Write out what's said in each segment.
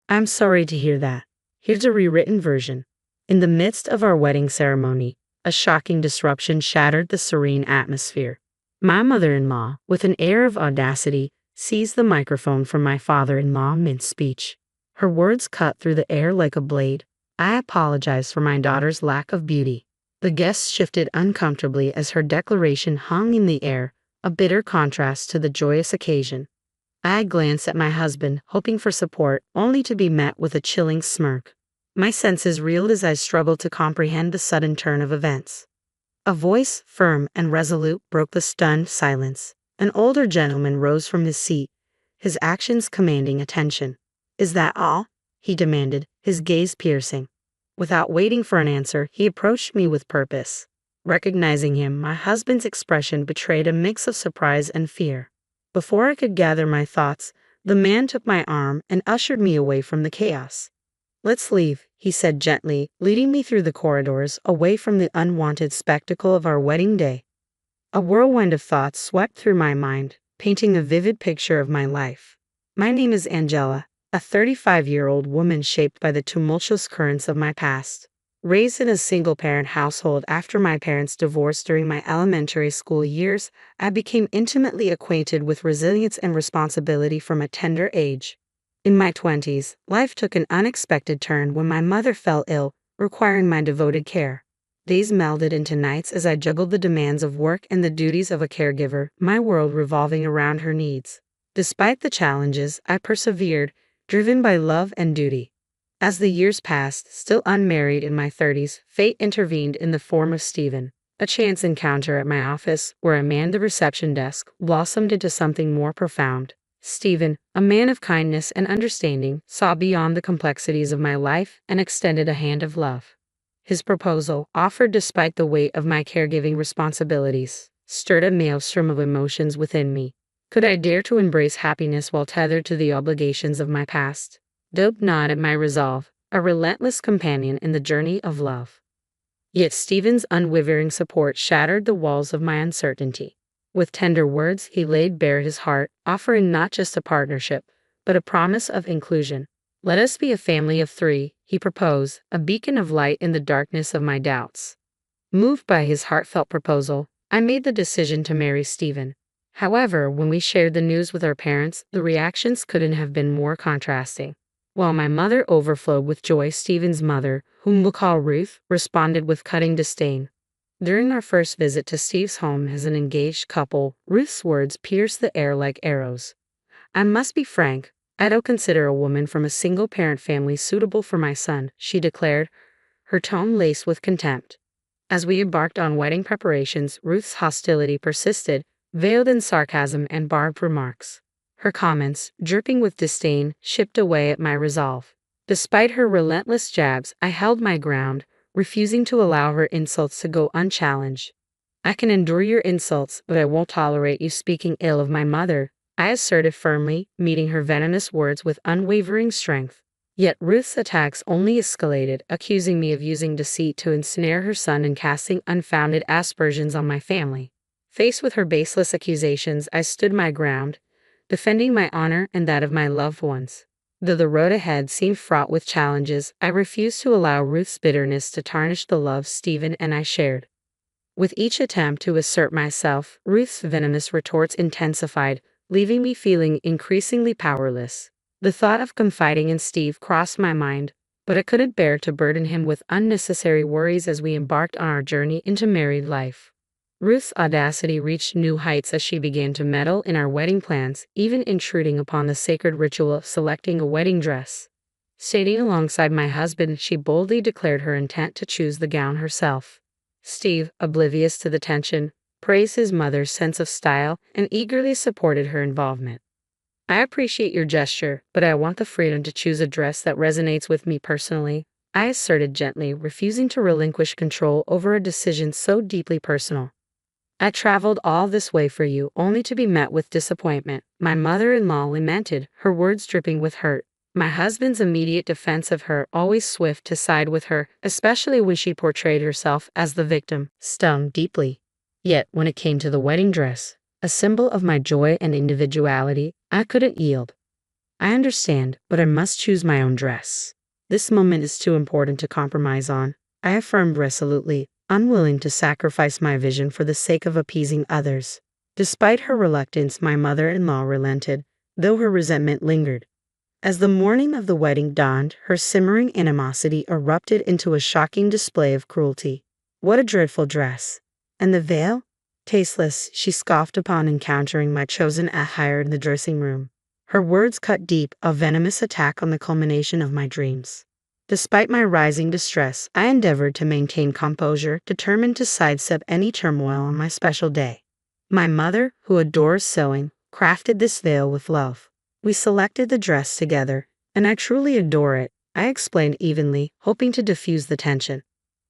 I'm sorry to hear that. Here's a rewritten version. In the midst of our wedding ceremony, a shocking disruption shattered the serene atmosphere. My mother-in-law, with an air of audacity, seized the microphone from my father-in-law mid-speech. Her words cut through the air like a blade. I apologize for my daughter's lack of beauty. The guests shifted uncomfortably as her declaration hung in the air, a bitter contrast to the joyous occasion. I glanced at my husband, hoping for support, only to be met with a chilling smirk. My senses reeled as I struggled to comprehend the sudden turn of events. A voice, firm and resolute, broke the stunned silence. An older gentleman rose from his seat, his actions commanding attention. "Is that all?" he demanded, his gaze piercing. Without waiting for an answer, he approached me with purpose. Recognizing him, my husband's expression betrayed a mix of surprise and fear. Before I could gather my thoughts, the man took my arm and ushered me away from the chaos. "Let's leave," he said gently, leading me through the corridors, away from the unwanted spectacle of our wedding day. A whirlwind of thoughts swept through my mind, painting a vivid picture of my life. My name is Angela, a 35-year-old woman shaped by the tumultuous currents of my past. Raised in a single-parent household after my parents divorced during my elementary school years, I became intimately acquainted with resilience and responsibility from a tender age. In my 20s, life took an unexpected turn when my mother fell ill, requiring my devoted care. Days melded into nights as I juggled the demands of work and the duties of a caregiver, my world revolving around her needs. Despite the challenges, I persevered, driven by love and duty. As the years passed, still unmarried in my 30s, fate intervened in the form of Stephen. A chance encounter at my office, where I manned the reception desk, blossomed into something more profound. Stephen, a man of kindness and understanding, saw beyond the complexities of my life and extended a hand of love. His proposal, offered despite the weight of my caregiving responsibilities, stirred a maelstrom of emotions within me. Could I dare to embrace happiness while tethered to the obligations of my past? Dope gnawed at my resolve, a relentless companion in the journey of love. Yet Stephen's unwavering support shattered the walls of my uncertainty. With tender words, he laid bare his heart, offering not just a partnership, but a promise of inclusion. "Let us be a family of 3, he proposed, a beacon of light in the darkness of my doubts. Moved by his heartfelt proposal, I made the decision to marry Stephen. However, when we shared the news with our parents, the reactions couldn't have been more contrasting. While my mother overflowed with joy, Stephen's mother, whom we'll call Ruth, responded with cutting disdain. During our first visit to Steve's home as an engaged couple, Ruth's words pierced the air like arrows. "I must be frank, I don't consider a woman from a single-parent family suitable for my son," she declared, her tone laced with contempt. As we embarked on wedding preparations, Ruth's hostility persisted, veiled in sarcasm and barbed remarks. Her comments, dripping with disdain, chipped away at my resolve. Despite her relentless jabs, I held my ground, refusing to allow her insults to go unchallenged. "I can endure your insults, but I won't tolerate you speaking ill of my mother," I asserted firmly, meeting her venomous words with unwavering strength. Yet Ruth's attacks only escalated, accusing me of using deceit to ensnare her son and casting unfounded aspersions on my family. Faced with her baseless accusations, I stood my ground, defending my honor and that of my loved ones. Though the road ahead seemed fraught with challenges, I refused to allow Ruth's bitterness to tarnish the love Stephen and I shared. With each attempt to assert myself, Ruth's venomous retorts intensified, leaving me feeling increasingly powerless. The thought of confiding in Steve crossed my mind, but I couldn't bear to burden him with unnecessary worries as we embarked on our journey into married life. Ruth's audacity reached new heights as she began to meddle in our wedding plans, even intruding upon the sacred ritual of selecting a wedding dress. Sitting alongside my husband, she boldly declared her intent to choose the gown herself. Steve, oblivious to the tension, praised his mother's sense of style and eagerly supported her involvement. "I appreciate your gesture, but I want the freedom to choose a dress that resonates with me personally," I asserted gently, refusing to relinquish control over a decision so deeply personal. "I traveled all this way for you, only to be met with disappointment," my mother-in-law lamented, her words dripping with hurt. My husband's immediate defense of her, always swift to side with her, especially when she portrayed herself as the victim, stung deeply. Yet, when it came to the wedding dress, a symbol of my joy and individuality, I couldn't yield. I understand, but I must choose my own dress. This moment is too important to compromise on, I affirmed resolutely, unwilling to sacrifice my vision for the sake of appeasing others. Despite her reluctance, my mother-in-law relented, though her resentment lingered. As the morning of the wedding dawned, her simmering animosity erupted into a shocking display of cruelty. What a dreadful dress! And the veil? Tasteless, she scoffed upon encountering my chosen attire in the dressing room. Her words cut deep, a venomous attack on the culmination of my dreams. Despite my rising distress, I endeavored to maintain composure, determined to sidestep any turmoil on my special day. My mother, who adores sewing, crafted this veil with love. We selected the dress together, and I truly adore it, I explained evenly, hoping to diffuse the tension.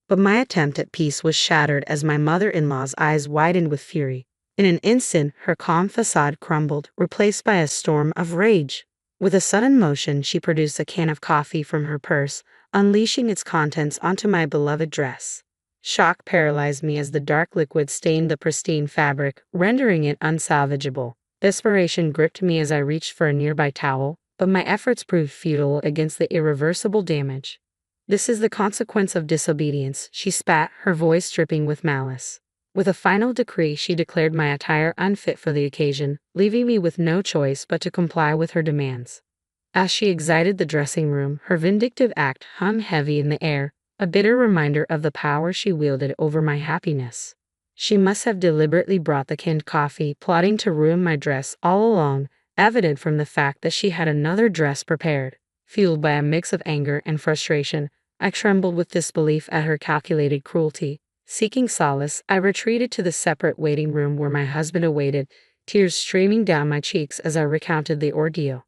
But my attempt at peace was shattered as my mother-in-law's eyes widened with fury. In an instant, her calm facade crumbled, replaced by a storm of rage. With a sudden motion, she produced a can of coffee from her purse, unleashing its contents onto my beloved dress. Shock paralyzed me as the dark liquid stained the pristine fabric, rendering it unsalvageable. Desperation gripped me as I reached for a nearby towel, but my efforts proved futile against the irreversible damage. This is the consequence of disobedience, she spat, her voice dripping with malice. With a final decree, she declared my attire unfit for the occasion, leaving me with no choice but to comply with her demands. As she exited the dressing room, her vindictive act hung heavy in the air, a bitter reminder of the power she wielded over my happiness. She must have deliberately brought the canned coffee, plotting to ruin my dress all along, evident from the fact that she had another dress prepared. Fueled by a mix of anger and frustration, I trembled with disbelief at her calculated cruelty. Seeking solace, I retreated to the separate waiting room where my husband awaited, tears streaming down my cheeks as I recounted the ordeal.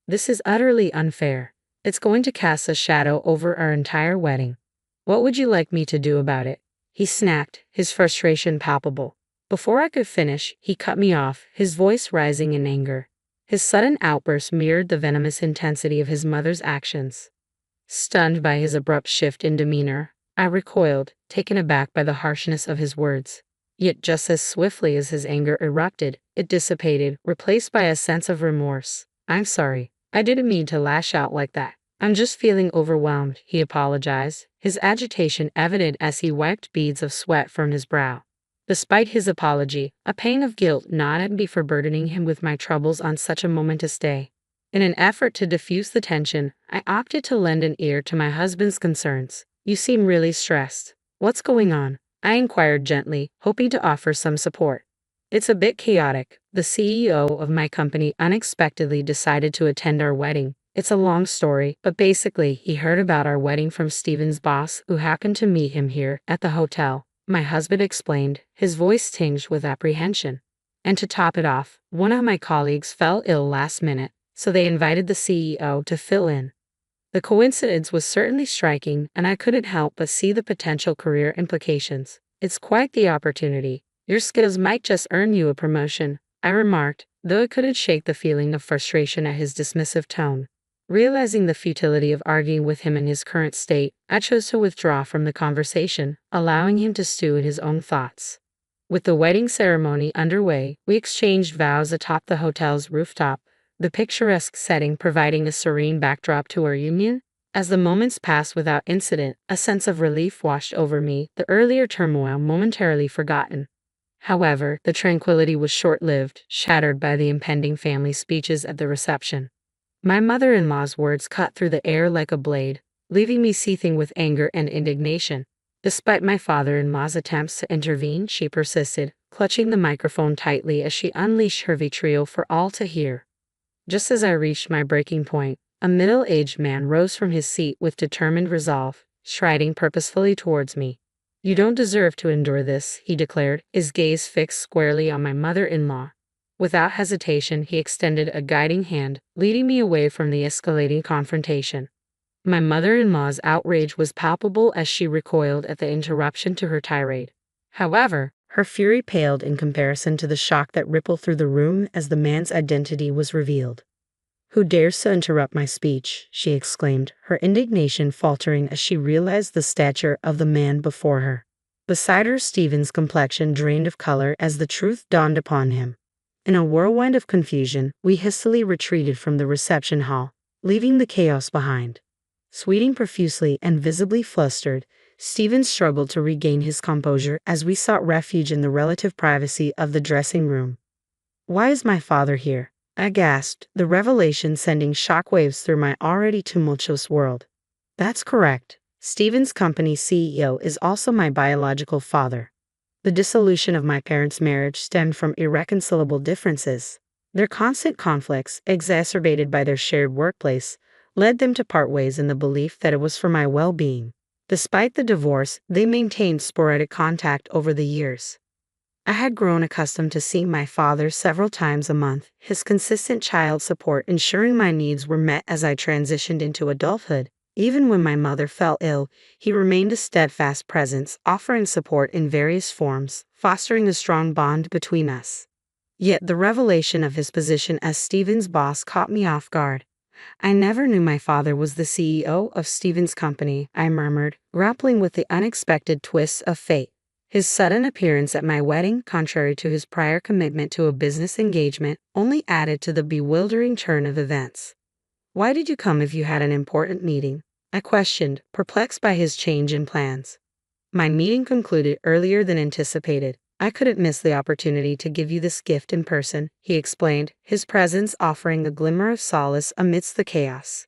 This is utterly unfair. It's going to cast a shadow over our entire wedding. What would you like me to do about it? He snapped, his frustration palpable. Before I could finish, he cut me off, his voice rising in anger. His sudden outburst mirrored the venomous intensity of his mother's actions. Stunned by his abrupt shift in demeanor, I recoiled, taken aback by the harshness of his words. Yet just as swiftly as his anger erupted, it dissipated, replaced by a sense of remorse. I'm sorry. I didn't mean to lash out like that. I'm just feeling overwhelmed, he apologized, his agitation evident as he wiped beads of sweat from his brow. Despite his apology, a pang of guilt gnawed at me for burdening him with my troubles on such a momentous day. In an effort to diffuse the tension, I opted to lend an ear to my husband's concerns. You seem really stressed. What's going on? I inquired gently, hoping to offer some support. It's a bit chaotic. The CEO of my company unexpectedly decided to attend our wedding. It's a long story, but basically, he heard about our wedding from Steven's boss, who happened to meet him here at the hotel. My husband explained, his voice tinged with apprehension. And to top it off, one of my colleagues fell ill last minute, so they invited the CEO to fill in. The coincidence was certainly striking, and I couldn't help but see the potential career implications. It's quite the opportunity. Your skills might just earn you a promotion, I remarked, though it couldn't shake the feeling of frustration at his dismissive tone. Realizing the futility of arguing with him in his current state, I chose to withdraw from the conversation, allowing him to stew in his own thoughts. With the wedding ceremony underway, we exchanged vows atop the hotel's rooftop, the picturesque setting providing a serene backdrop to our union. As the moments passed without incident, a sense of relief washed over me, the earlier turmoil momentarily forgotten. However, the tranquility was short-lived, shattered by the impending family speeches at the reception. My mother-in-law's words cut through the air like a blade, leaving me seething with anger and indignation. Despite my father-in-law's attempts to intervene, she persisted, clutching the microphone tightly as she unleashed her vitriol for all to hear. Just as I reached my breaking point, a middle-aged man rose from his seat with determined resolve, striding purposefully towards me. You don't deserve to endure this, he declared, his gaze fixed squarely on my mother-in-law. Without hesitation, he extended a guiding hand, leading me away from the escalating confrontation. My mother-in-law's outrage was palpable as she recoiled at the interruption to her tirade. However, her fury paled in comparison to the shock that rippled through the room as the man's identity was revealed. Who dares to interrupt my speech? She exclaimed, her indignation faltering as she realized the stature of the man before her. Beside her, Stephen's complexion drained of color as the truth dawned upon him. In a whirlwind of confusion, we hastily retreated from the reception hall, leaving the chaos behind. Sweating profusely and visibly flustered, Stephen struggled to regain his composure as we sought refuge in the relative privacy of the dressing room. "Why is my father here?" I gasped, the revelation sending shockwaves through my already tumultuous world. That's correct. Stephen's company's CEO is also my biological father. The dissolution of my parents' marriage stemmed from irreconcilable differences. Their constant conflicts, exacerbated by their shared workplace, led them to part ways in the belief that it was for my well-being. Despite the divorce, they maintained sporadic contact over the years. I had grown accustomed to seeing my father several times a month, his consistent child support ensuring my needs were met as I transitioned into adulthood. Even when my mother fell ill, he remained a steadfast presence, offering support in various forms, fostering a strong bond between us. Yet the revelation of his position as Stephen's boss caught me off guard. "I never knew my father was the CEO of Stephen's company," I murmured, grappling with the unexpected twists of fate. His sudden appearance at my wedding, contrary to his prior commitment to a business engagement, only added to the bewildering turn of events. "Why did you come if you had an important meeting?" I questioned, perplexed by his change in plans. "My meeting concluded earlier than anticipated. I couldn't miss the opportunity to give you this gift in person," he explained, his presence offering a glimmer of solace amidst the chaos.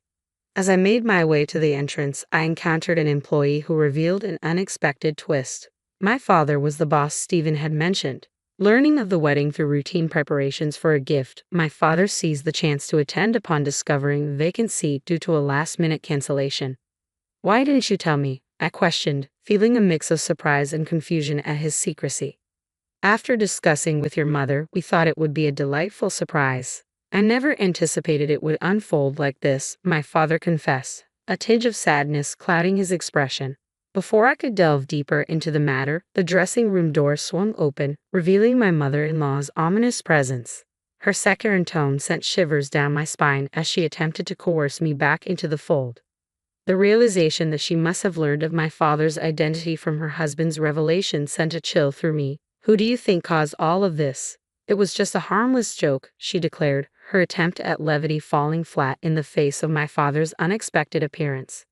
As I made my way to the entrance, I encountered an employee who revealed an unexpected twist. My father was the boss Stephen had mentioned. Learning of the wedding through routine preparations for a gift, my father seized the chance to attend upon discovering a vacant seat due to a last-minute cancellation. "Why didn't you tell me?" I questioned, feeling a mix of surprise and confusion at his secrecy. "After discussing with your mother, we thought it would be a delightful surprise. I never anticipated it would unfold like this," my father confessed, a tinge of sadness clouding his expression. Before I could delve deeper into the matter, the dressing room door swung open, revealing my mother-in-law's ominous presence. Her saccharine tone sent shivers down my spine as she attempted to coerce me back into the fold. The realization that she must have learned of my father's identity from her husband's revelation sent a chill through me. "Who do you think caused all of this?" "It was just a harmless joke," she declared, her attempt at levity falling flat in the face of my father's unexpected appearance.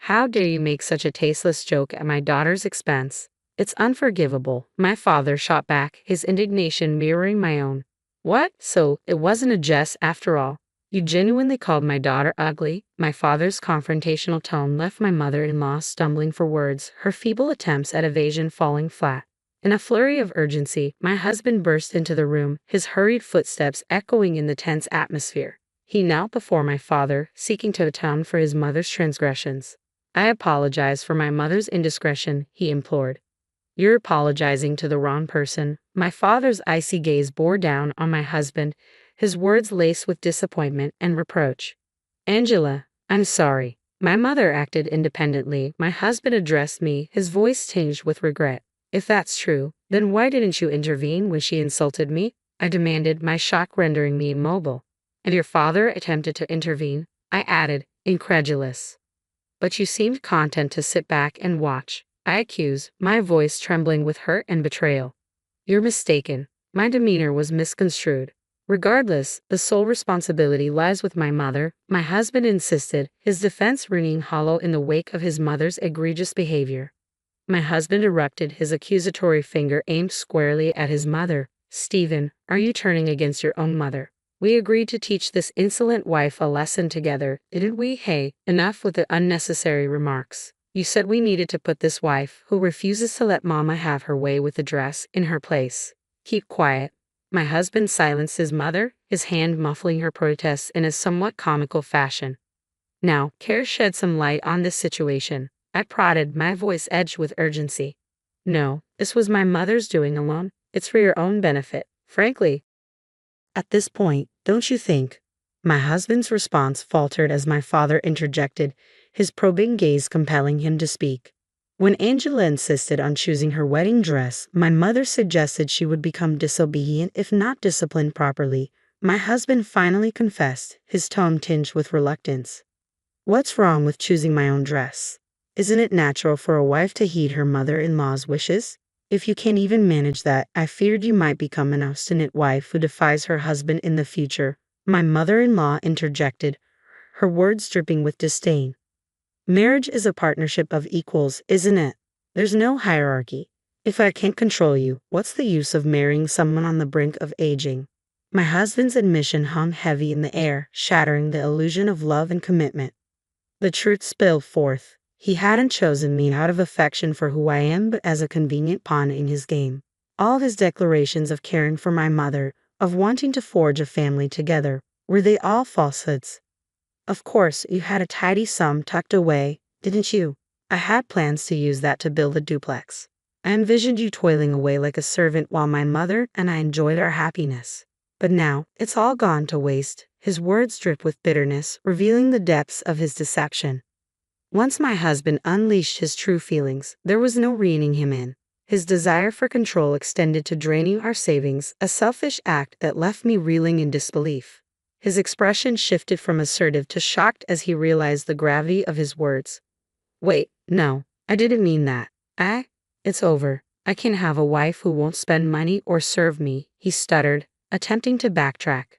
"How dare you make such a tasteless joke at my daughter's expense? It's unforgivable," my father shot back, his indignation mirroring my own. "What? So, it wasn't a jest after all? You genuinely called my daughter ugly?" My father's confrontational tone left my mother-in-law stumbling for words, her feeble attempts at evasion falling flat. In a flurry of urgency, my husband burst into the room, his hurried footsteps echoing in the tense atmosphere. He knelt before my father, seeking to atone for his mother's transgressions. "I apologize for my mother's indiscretion," he implored. "You're apologizing to the wrong person." My father's icy gaze bore down on my husband, his words laced with disappointment and reproach. "Angela, I'm sorry. My mother acted independently," my husband addressed me, his voice tinged with regret. "If that's true, then why didn't you intervene when she insulted me?" I demanded, my shock rendering me immobile. "And your father attempted to intervene," I added, incredulous. "But you seemed content to sit back and watch," I accused, my voice trembling with hurt and betrayal. "You're mistaken. My demeanor was misconstrued. Regardless, the sole responsibility lies with my mother," my husband insisted, his defense ringing hollow in the wake of his mother's egregious behavior. My husband erupted, his accusatory finger aimed squarely at his mother. "Stephen, are you turning against your own mother? We agreed to teach this insolent wife a lesson together, didn't we? Hey, enough with the unnecessary remarks. You said we needed to put this wife, who refuses to let mama have her way with the dress, in her place. Keep quiet." My husband silenced his mother, his hand muffling her protests in a somewhat comical fashion. "Now, care to shed some light on this situation?" I prodded, my voice edged with urgency. "No, this was my mother's doing alone. It's for your own benefit, frankly." "At this point, don't you think?" My husband's response faltered as my father interjected, his probing gaze compelling him to speak. "When Angela insisted on choosing her wedding dress, my mother suggested she would become disobedient if not disciplined properly," my husband finally confessed, his tone tinged with reluctance. "What's wrong with choosing my own dress? Isn't it natural for a wife to heed her mother-in-law's wishes?" If you can't even manage that, I feared you might become an obstinate wife who defies her husband in the future, my mother-in-law interjected, her words dripping with disdain. Marriage is a partnership of equals, isn't it? There's no hierarchy. If I can't control you, what's the use of marrying someone on the brink of aging? My husband's admission hung heavy in the air, shattering the illusion of love and commitment. The truth spilled forth. He hadn't chosen me out of affection for who I am, but as a convenient pawn in his game. All his declarations of caring for my mother, of wanting to forge a family together, were they all falsehoods? Of course, you had a tidy sum tucked away, didn't you? I had plans to use that to build a duplex. I envisioned you toiling away like a servant while my mother and I enjoyed our happiness. But now, it's all gone to waste. His words dripped with bitterness, revealing the depths of his deception. Once my husband unleashed his true feelings, there was no reining him in. His desire for control extended to draining our savings, a selfish act that left me reeling in disbelief. His expression shifted from assertive to shocked as he realized the gravity of his words. Wait, no, I didn't mean that. It's over. I can't have a wife who won't spend money or serve me, he stuttered, attempting to backtrack.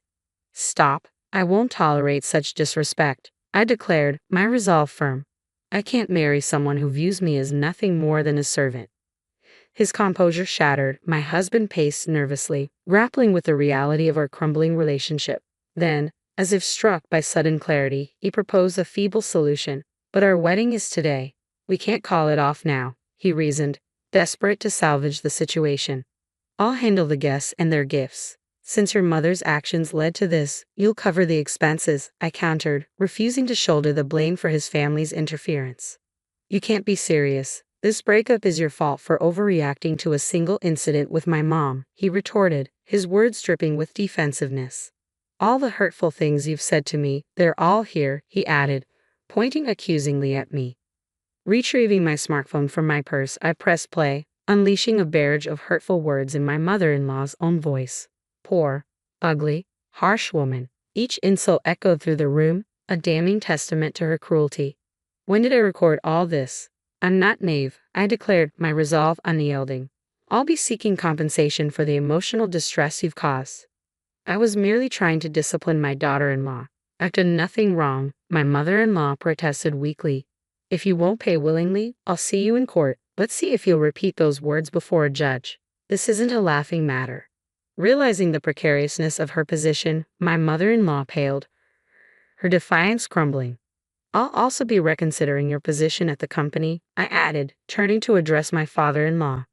Stop. I won't tolerate such disrespect, I declared, my resolve firm. I can't marry someone who views me as nothing more than a servant. His composure shattered, my husband paced nervously, grappling with the reality of our crumbling relationship. Then, as if struck by sudden clarity, he proposed a feeble solution. But our wedding is today. We can't call it off now, he reasoned, desperate to salvage the situation. I'll handle the guests and their gifts. Since your mother's actions led to this, you'll cover the expenses, I countered, refusing to shoulder the blame for his family's interference. You can't be serious. This breakup is your fault for overreacting to a single incident with my mom, he retorted, his words dripping with defensiveness. All the hurtful things you've said to me, they're all here, he added, pointing accusingly at me. Retrieving my smartphone from my purse, I pressed play, unleashing a barrage of hurtful words in my mother-in-law's own voice. Poor, ugly, harsh woman. Each insult echoed through the room, a damning testament to her cruelty. When did I record all this? I'm not naive, I declared, my resolve unyielding. I'll be seeking compensation for the emotional distress you've caused. I was merely trying to discipline my daughter-in-law. I've done nothing wrong, my mother-in-law protested weakly. If you won't pay willingly, I'll see you in court. Let's see if you'll repeat those words before a judge. This isn't a laughing matter. Realizing the precariousness of her position, my mother-in-law paled, her defiance crumbling. I'll also be reconsidering your position at the company, I added, turning to address my father-in-law.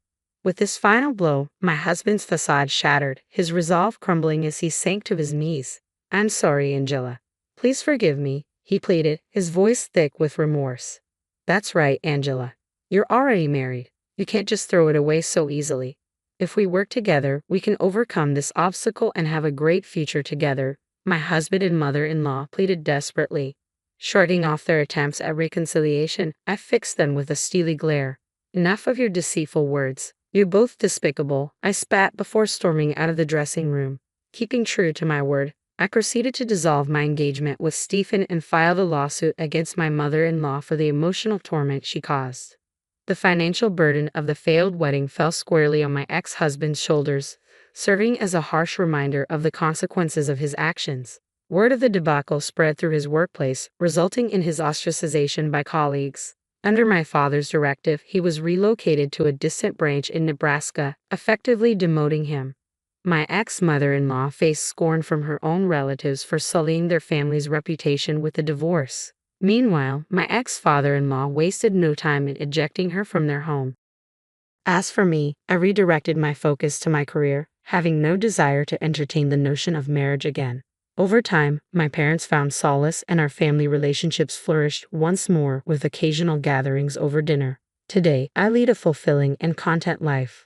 With this final blow, my husband's facade shattered, his resolve crumbling as he sank to his knees. I'm sorry, Angela. Please forgive me, he pleaded, his voice thick with remorse. That's right, Angela. You're already married. You can't just throw it away so easily. If we work together, we can overcome this obstacle and have a great future together, my husband and mother-in-law pleaded desperately. Shrugging off their attempts at reconciliation, I fixed them with a steely glare. Enough of your deceitful words. You're both despicable, I spat before storming out of the dressing room. Keeping true to my word, I proceeded to dissolve my engagement with Stephen and filed a lawsuit against my mother-in-law for the emotional torment she caused. The financial burden of the failed wedding fell squarely on my ex-husband's shoulders, serving as a harsh reminder of the consequences of his actions. Word of the debacle spread through his workplace, resulting in his ostracization by colleagues. Under my father's directive, he was relocated to a distant branch in Nebraska, effectively demoting him. My ex-mother-in-law faced scorn from her own relatives for sullying their family's reputation with a divorce. Meanwhile, my ex-father-in-law wasted no time in ejecting her from their home. As for me, I redirected my focus to my career, having no desire to entertain the notion of marriage again. Over time, my parents found solace and our family relationships flourished once more with occasional gatherings over dinner. Today, I lead a fulfilling and content life.